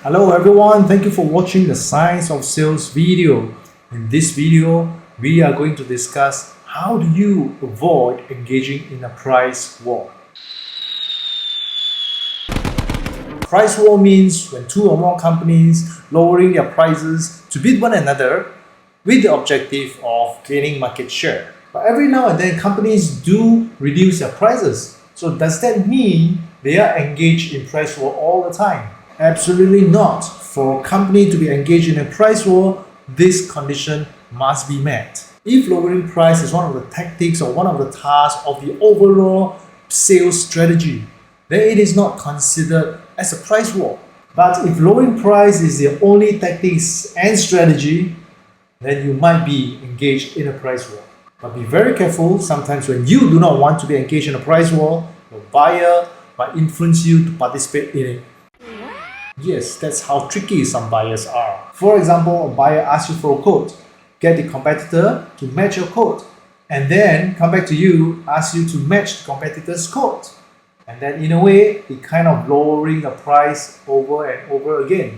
Hello everyone, thank you for watching the Science of Sales video. In this video, we are going to discuss how do you avoid engaging in a price war. Price war means when two or more companies lowering their prices to beat one another with the objective of gaining market share. But every now and then companies do reduce their prices. So does that mean they are engaged in price war all the time? Absolutely not. For a company to be engaged in a price war, this condition must be met. If lowering price is one of the tactics or one of the tasks of the overall sales strategy, then it is not considered as a price war. But if lowering price is the only tactics and strategy, then you might be engaged in a price war. But be very careful, sometimes when you do not want to be engaged in a price war, your buyer might influence you to participate in it. Yes, that's how tricky some buyers are. For example, a buyer asks you for a quote, get the competitor to match your quote, and then come back to you, ask you to match the competitor's quote. And then in a way, it kind of lowering the price over and over again,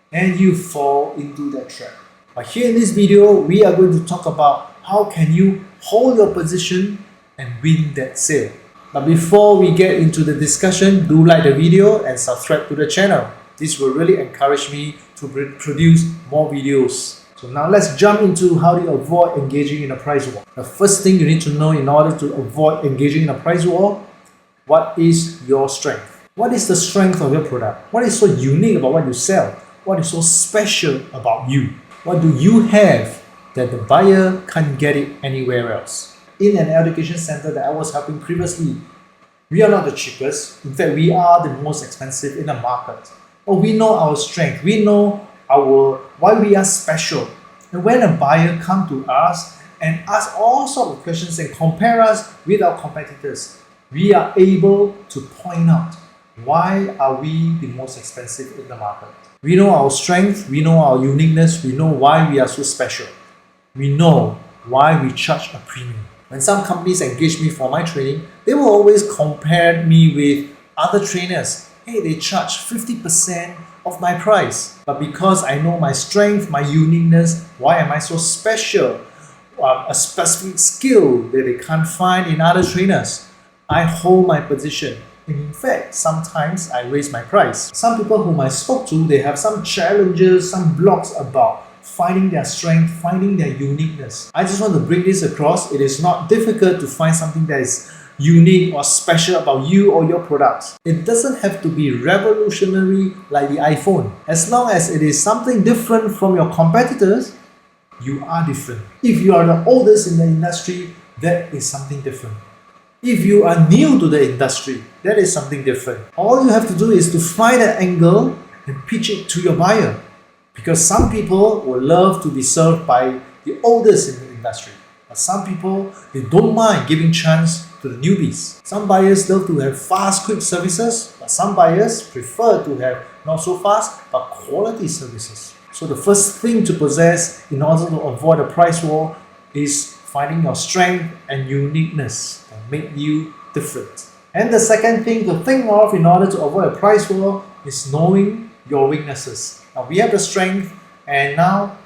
and you fall into that trap. But here in this video, we are going to talk about how can you hold your position and win that sale. But before we get into the discussion, do like the video and subscribe to the channel. This will really encourage me to produce more videos. So now let's jump into how do you avoid engaging in a price war. The first thing you need to know in order to avoid engaging in a price war, what is your strength? What is the strength of your product? What is so unique about what you sell? What is so special about you? What do you have that the buyer can't get it anywhere else? In an education center that I was helping previously, we are not the cheapest. In fact, we are the most expensive in the market. But we know our strength. We know why we are special. And when a buyer comes to us and ask all sorts of questions and compare us with our competitors, we are able to point out why are we the most expensive in the market. We know our strength, we know our uniqueness, we know why we are so special. We know why we charge a premium. When some companies engage me for my training, they will always compare me with other trainers. Hey, they charge 50% of my price. But because I know my strength, my uniqueness, why am I so special? A specific skill that they can't find in other trainers. I hold my position. In fact, sometimes I raise my price. Some people whom I spoke to, they have some challenges, some blocks about finding their strength, finding their uniqueness. I just want to bring this across. It is not difficult to find something that is unique or special about you or your products. It doesn't have to be revolutionary like the iPhone. As long as it is something different from your competitors, you are different. If you are the oldest in the industry, that is something different. If you are new to the industry, that is something different. All you have to do is to find an angle and pitch it to your buyer. Because some people will love to be served by the oldest in the industry. But some people, they don't mind giving chance to the newbies. Some buyers love to have fast, quick services, but some buyers prefer to have not so fast, but quality services. So the first thing to possess in order to avoid a price war is finding your strength and uniqueness that make you different. And the second thing to think of in order to avoid a price war is knowing your weaknesses. Now we have the strength, and now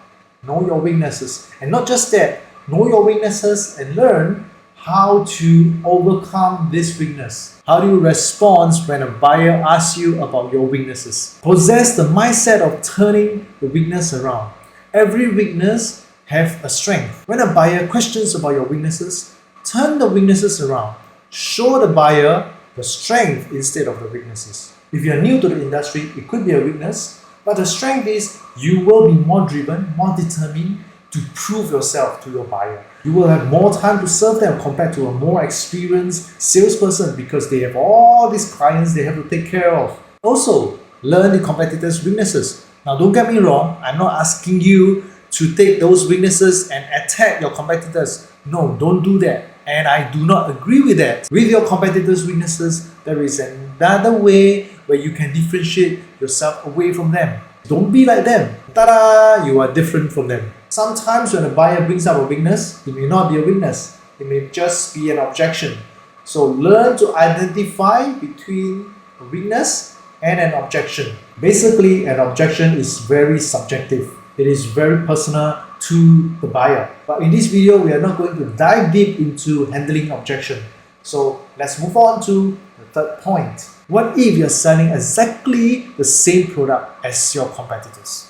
know your weaknesses. And not just that, know your weaknesses and learn how to overcome this weakness. How do you respond when a buyer asks you about your weaknesses? Possess the mindset of turning the weakness around. Every weakness have a strength. When a buyer questions about your weaknesses, turn the weaknesses around. Show the buyer the strength instead of the weaknesses. If you are new to the industry, it could be a weakness, but the strength is you will be more driven, more determined to prove yourself to your buyer. You will have more time to serve them compared to a more experienced salesperson because they have all these clients they have to take care of. Also, learn the competitors' weaknesses. Now, don't get me wrong, I'm not asking you to take those weaknesses and attack your competitors. No, don't do that. And I do not agree with that. With your competitors' weaknesses, there is another way where you can differentiate yourself away from them. Don't be like them. Ta-da! You are different from them. Sometimes when a buyer brings up a weakness, it may not be a weakness. It may just be an objection. So learn to identify between a weakness and an objection. Basically, an objection is very subjective. It is very personal to the buyer. But in this video, we are not going to dive deep into handling objection. So let's move on to the third point. What if you're selling exactly the same product as your competitors?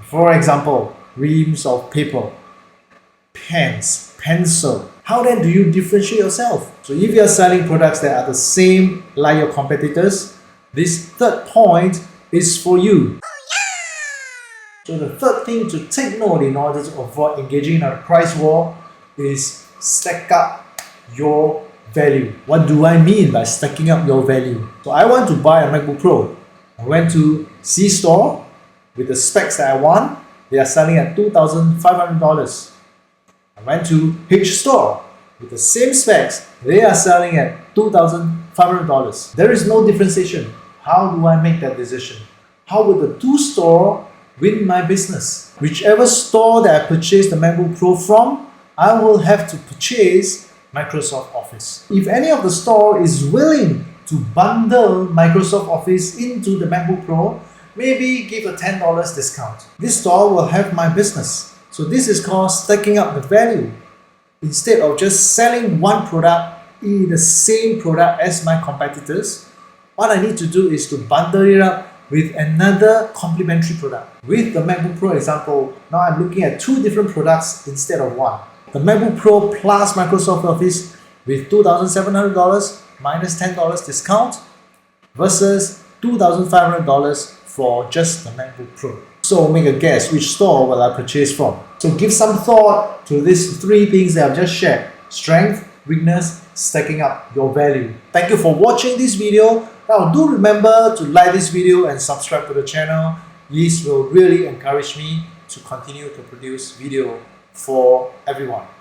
For example, reams of paper, pens, pencil. How then do you differentiate yourself? So if you're selling products that are the same like your competitors, this third point is for you. So the third thing to take note in order to avoid engaging in a price war is stack up your value. What do I mean by stacking up your value? So I want to buy a MacBook Pro. I went to C store with the specs that I want. They are selling at $2,500. I went to H store with the same specs. They are selling at $2,500. There is no differentiation. How do I make that decision? How will the two store win my business? Whichever store that I purchase the MacBook Pro from, I will have to purchase Microsoft Office. If any of the store is willing to bundle Microsoft Office into the MacBook Pro, maybe give a $10 discount. This store will have my business. So this is called stacking up the value. Instead of just selling one product, the same product as my competitors, what I need to do is to bundle it up with another complementary product. With the MacBook Pro example, now I'm looking at two different products instead of one. The MacBook Pro plus Microsoft Office with $2,700 minus $10 discount versus $2,500 for just the MacBook Pro. So make a guess, which store will I purchase from? So give some thought to these three things that I've just shared: strength, weakness, stacking up your value. Thank you for watching this video. Now do remember to like this video and subscribe to the channel. This will really encourage me to continue to produce video for everyone.